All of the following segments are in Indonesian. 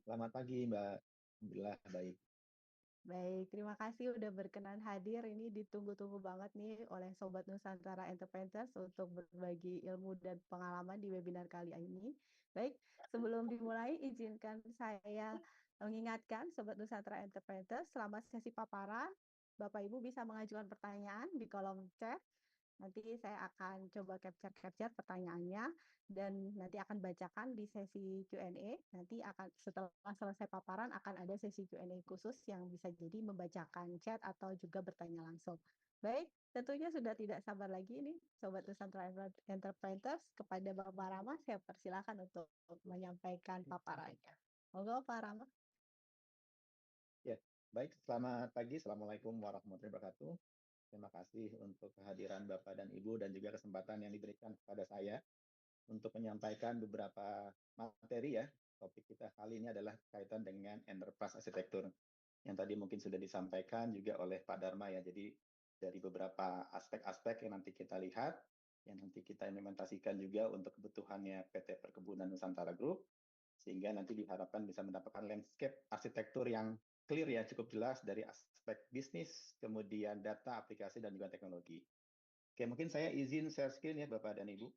Selamat pagi, Mbak. Alhamdulillah baik. Baik, terima kasih udah berkenan hadir. Ini ditunggu-tunggu banget nih oleh Sobat Nusantara Entrepreneurs untuk berbagi ilmu dan pengalaman di webinar kali ini. Baik, sebelum dimulai, izinkan saya mengingatkan Sobat Nusantara Entrepreneurs selama sesi paparan, Bapak Ibu bisa mengajukan pertanyaan di kolom chat. Nanti saya akan coba capture pertanyaannya dan nanti akan bacakan di sesi Q&A. Nanti setelah selesai paparan akan ada sesi Q&A khusus yang bisa jadi membacakan chat atau juga bertanya langsung. Baik, tentunya sudah tidak sabar lagi nih Sobat Nusantara Entrepreneurs, kepada Bapak Rama saya persilakan untuk menyampaikan paparannya. Monggo Pak Rama. Ya, baik. Selamat pagi. Assalamualaikum warahmatullahi wabarakatuh. Terima kasih untuk kehadiran Bapak dan Ibu dan juga kesempatan yang diberikan kepada saya untuk menyampaikan beberapa materi ya. Topik kita kali ini adalah kaitan dengan enterprise arsitektur yang tadi mungkin sudah disampaikan juga oleh Pak Dharma ya. Jadi dari beberapa aspek-aspek yang nanti kita lihat, yang nanti kita implementasikan juga untuk kebutuhannya PT Perkebunan Nusantara Group, sehingga nanti diharapkan bisa mendapatkan landscape arsitektur yang clear ya, cukup jelas dari aspek bisnis, kemudian data, aplikasi, dan juga teknologi. Oke, mungkin saya izin share screen ya Bapak dan Ibu.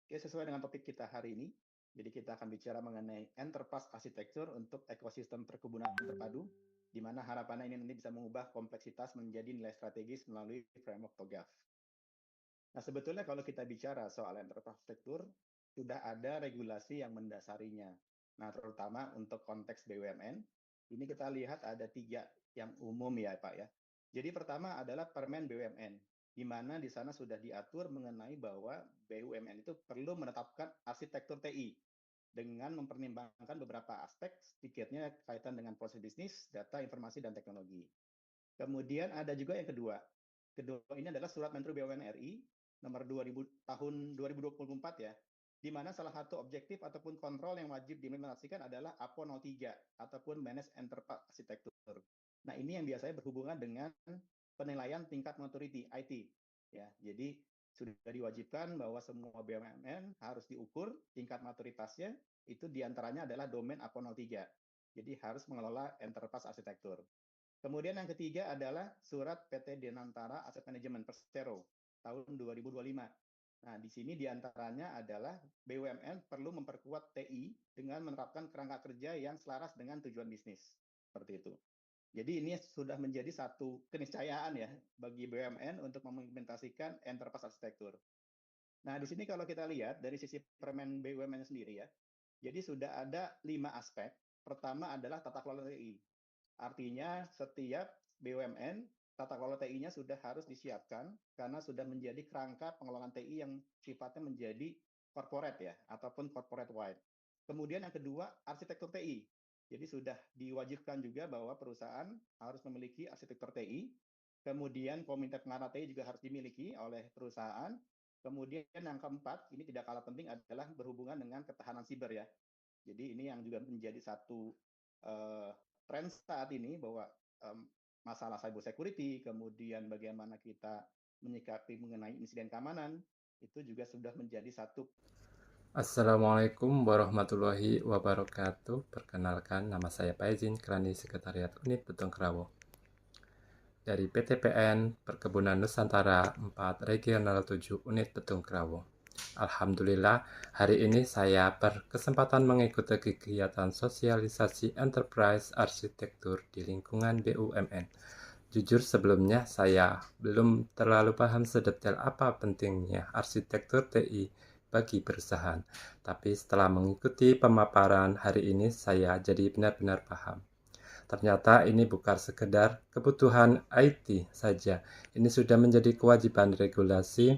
Oke, sesuai dengan topik kita hari ini, jadi kita akan bicara mengenai enterprise arsitektur untuk ekosistem perkebunan terpadu, di mana harapannya ini nanti bisa mengubah kompleksitas menjadi nilai strategis melalui framework TOGAF. Nah, sebetulnya kalau kita bicara soal enterprise arsitektur, sudah ada regulasi yang mendasarinya. Nah, terutama untuk konteks BUMN, ini kita lihat ada 3 yang umum ya Pak ya. Jadi pertama adalah Permen BUMN, di mana di sana sudah diatur mengenai bahwa BUMN itu perlu menetapkan arsitektur TI dengan mempertimbangkan beberapa aspek, sedikitnya kaitan dengan proses bisnis, data, informasi, dan teknologi. Kemudian ada juga yang kedua. Kedua ini adalah Surat Menteri BUMN RI nomor 2000 tahun 2024 ya, di mana salah satu objektif ataupun kontrol yang wajib diimplementasikan adalah APO 03 ataupun Managed Enterprise Architecture. Nah, ini yang biasanya berhubungan dengan penilaian tingkat maturity IT ya. Jadi sudah diwajibkan bahwa semua BUMN harus diukur tingkat maturitasnya, itu diantaranya adalah domain APO 03. Jadi harus mengelola enterprise arsitektur. Kemudian yang ketiga adalah surat PT Denantara Asset Management Persero tahun 2025. Nah, di sini diantaranya adalah BUMN perlu memperkuat TI dengan menerapkan kerangka kerja yang selaras dengan tujuan bisnis. Seperti itu. Jadi ini sudah menjadi satu keniscayaan ya bagi BUMN untuk mengimplementasikan enterprise arsitektur. Nah, di sini kalau kita lihat dari sisi Permen BUMN sendiri ya, jadi sudah ada 5 aspek. Pertama adalah tata kelola TI. Artinya setiap BUMN tata kelola TI-nya sudah harus disiapkan karena sudah menjadi kerangka pengelolaan TI yang sifatnya menjadi corporate ya ataupun corporate wide. Kemudian yang kedua, arsitektur TI. Jadi sudah diwajibkan juga bahwa perusahaan harus memiliki arsitektur TI. Kemudian komite pengarah TI juga harus dimiliki oleh perusahaan. Kemudian yang keempat, ini tidak kalah penting adalah berhubungan dengan ketahanan siber ya. Jadi ini yang juga menjadi satu tren saat ini bahwa masalah cyber security, kemudian bagaimana kita menyikapi mengenai insiden keamanan, itu juga sudah menjadi satu. Assalamualaikum warahmatullahi wabarakatuh. Perkenalkan, nama saya Paizin Krani, Sekretariat Unit Betung Kerawo. Dari PTPN Perkebunan Nusantara 4 Regional 7 Unit Betung Kerawo. Alhamdulillah, hari ini saya berkesempatan mengikuti kegiatan sosialisasi enterprise arsitektur di lingkungan BUMN. Jujur sebelumnya saya belum terlalu paham sedetail apa pentingnya arsitektur TI bagi perusahaan. Tapi setelah mengikuti pemaparan hari ini saya jadi benar-benar paham. Ternyata ini bukan sekedar kebutuhan IT saja. Ini sudah menjadi kewajiban regulasi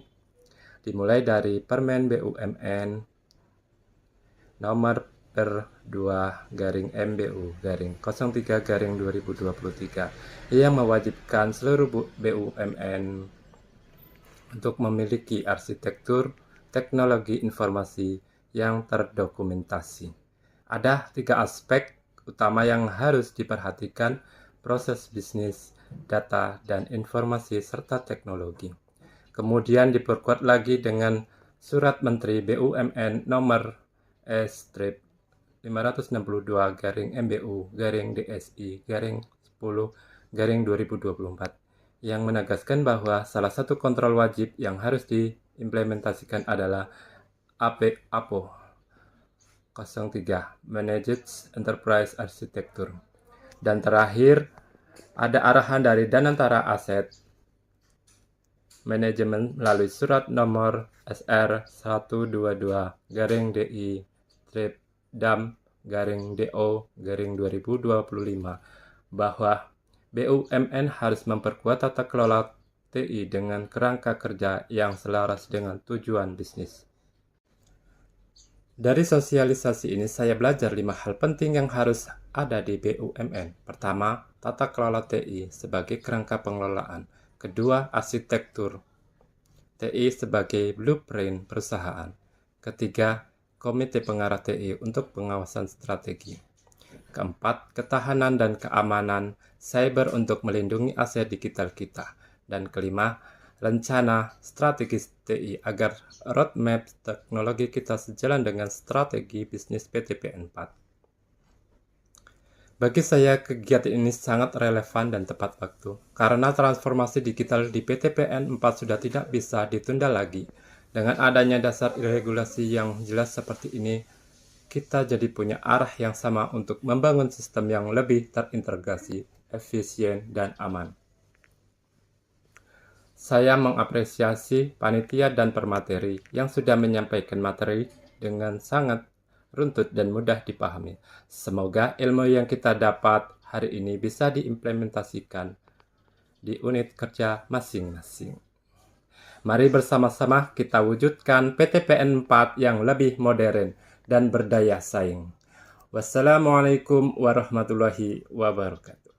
dimulai dari Permen BUMN nomor per 2-MBU-03-2023 yang mewajibkan seluruh BUMN untuk memiliki arsitektur teknologi informasi yang terdokumentasi. Ada 3 aspek utama yang harus diperhatikan: proses bisnis, data, dan informasi, serta teknologi. Kemudian diperkuat lagi dengan Surat Menteri BUMN nomor S/562/MBU/DSI/10/2024 yang menegaskan bahwa salah satu kontrol wajib yang harus diimplementasikan adalah APO 03 Managed Enterprise Architecture. Dan terakhir, ada arahan dari Danantara Asset Management melalui surat nomor SR122/DI/DAM/DO/2025 bahwa BUMN harus memperkuat tata kelola TI dengan kerangka kerja yang selaras dengan tujuan bisnis. Dari sosialisasi ini saya belajar 5 hal penting yang harus ada di BUMN. Pertama, tata kelola TI sebagai kerangka pengelolaan. Kedua, arsitektur TI sebagai blueprint perusahaan. Ketiga, komite pengarah TI untuk pengawasan strategi. Keempat, ketahanan dan keamanan cyber untuk melindungi aset digital kita. Dan kelima, rencana strategis TI agar roadmap teknologi kita sejalan dengan strategi bisnis PTPN 4. Bagi saya, kegiatan ini sangat relevan dan tepat waktu, karena transformasi digital di PTPN 4 sudah tidak bisa ditunda lagi. Dengan adanya dasar regulasi yang jelas seperti ini, kita jadi punya arah yang sama untuk membangun sistem yang lebih terintegrasi, efisien, dan aman. Saya mengapresiasi panitia dan permateri yang sudah menyampaikan materi dengan sangat runtut dan mudah dipahami. Semoga ilmu yang kita dapat hari ini bisa diimplementasikan di unit kerja masing-masing. Mari bersama-sama kita wujudkan PTPN 4 yang lebih modern dan berdaya saing. Wassalamualaikum warahmatullahi wabarakatuh.